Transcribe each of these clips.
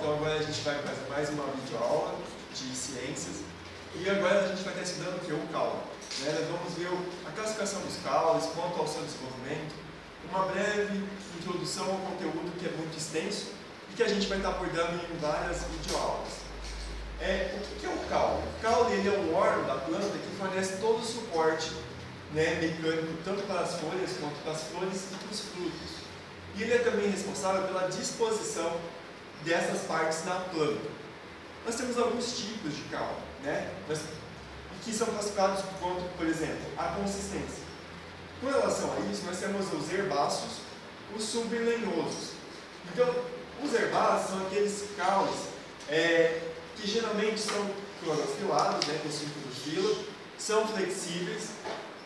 então agora a gente vai fazer mais uma videoaula de ciências. E agora a gente vai estar estudando o que? O caule. Né? Nós vamos ver a classificação dos caules, quanto ao seu desenvolvimento, uma breve introdução ao conteúdo que é muito extenso e que a gente vai estar abordando em várias videoaulas. O que é o caule? O caule ele é um órgão da planta que fornece todo o suporte, né, mecânico, tanto para as folhas quanto para as flores e para os frutos. E ele é também responsável pela disposição dessas partes na planta. Nós temos alguns tipos de caule, né, que são classificados por exemplo, a consistência. Com relação a isso, nós temos os herbáceos, os sublenhosos. Então, os herbáceos são aqueles caules que geralmente são clorofilados, né, possuem clorofila, são flexíveis,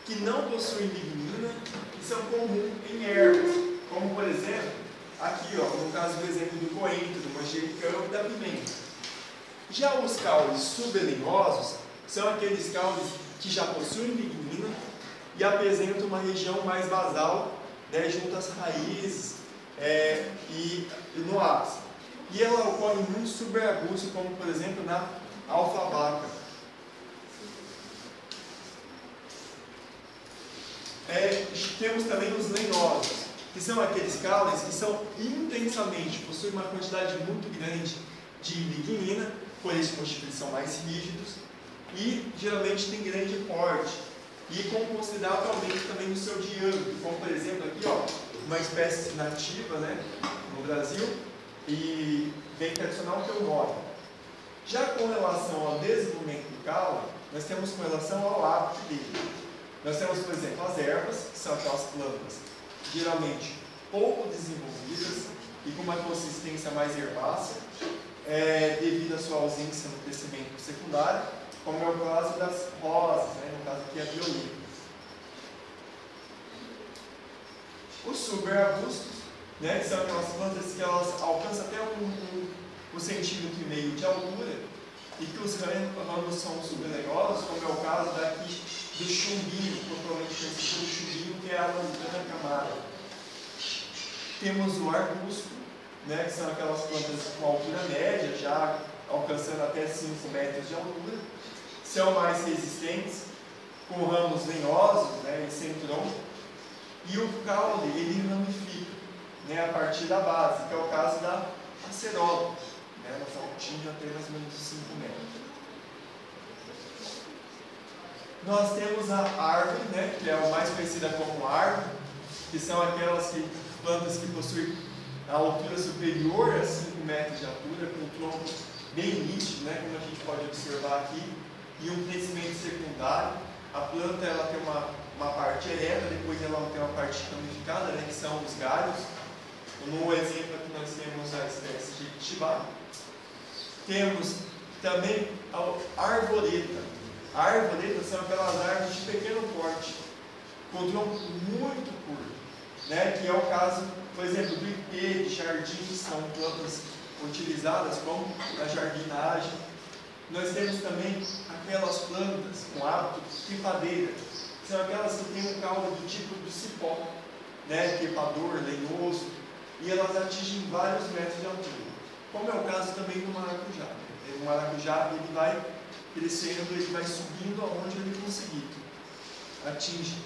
que não possuem lignina e são comuns em ervas, como por exemplo, aqui ó, no caso do exemplo do coentro, do manjericão e da pimenta. Já os caules sublenhosos são aqueles caules que já possuem lignina e apresentam uma região mais basal, né, junto às raízes e no ápice. E ela ocorre em muitos subarbustos, como por exemplo na alfabaca. Temos também os lenhosos, que são aqueles caules que são intensamente, possuem uma quantidade muito grande de lignina, por isso eles são mais rígidos e geralmente têm grande porte e com considerável aumento também no seu diâmetro, como por exemplo aqui ó, uma espécie nativa, né, no Brasil e bem tradicional que é o nove. Já com relação ao desenvolvimento do caule, nós temos com relação ao hábito dele. Nós temos, por exemplo, as ervas, que são aquelas plantas geralmente pouco desenvolvidas e com uma consistência mais herbácea, devido à sua ausência no crescimento secundário, como é o caso das rosas, né? No caso aqui a violeta. Os subarbustos, né? Que são aquelas plantas que elas alcançam até um centímetro e meio de altura e que os ramos são sublenhosos, como é o caso daqui do chumbinho, propriamente conhecido como chumbinho, que é a lantana camara. Temos o arbusto, né, que são aquelas plantas com altura média, já alcançando até 5 metros de altura. São mais resistentes, com ramos lenhosos, né, e sem tronco. E o caule, ele ramifica, né, a partir da base, que é o caso da acerola, né, uma saltinha até mais ou menos 5 metros. Nós temos a árvore, né, que é a mais conhecida como árvore, que são aquelas plantas que possuem a altura superior a 5 metros de altura, com um tronco bem nítido, né, como a gente pode observar aqui, e um crescimento secundário. A planta ela tem uma parte ereta, depois ela tem uma parte ramificada, né, que são os galhos. No exemplo aqui nós temos a espécie de jequitibá. Temos também a arvoreta. A arvoreta são aquelas árvores de pequeno porte, com tronco muito curto, né? Que é o caso, por exemplo, do ipê, de jardim, que são plantas utilizadas como na jardinagem. Nós temos também aquelas plantas com hábito trepadeira, que são aquelas que têm um caule do tipo do cipó, né? Trepador, lenhoso, e elas atingem vários metros de altura, como é o caso também do maracujá. O maracujá ele vai crescendo, ele vai subindo aonde ele conseguir. Atinge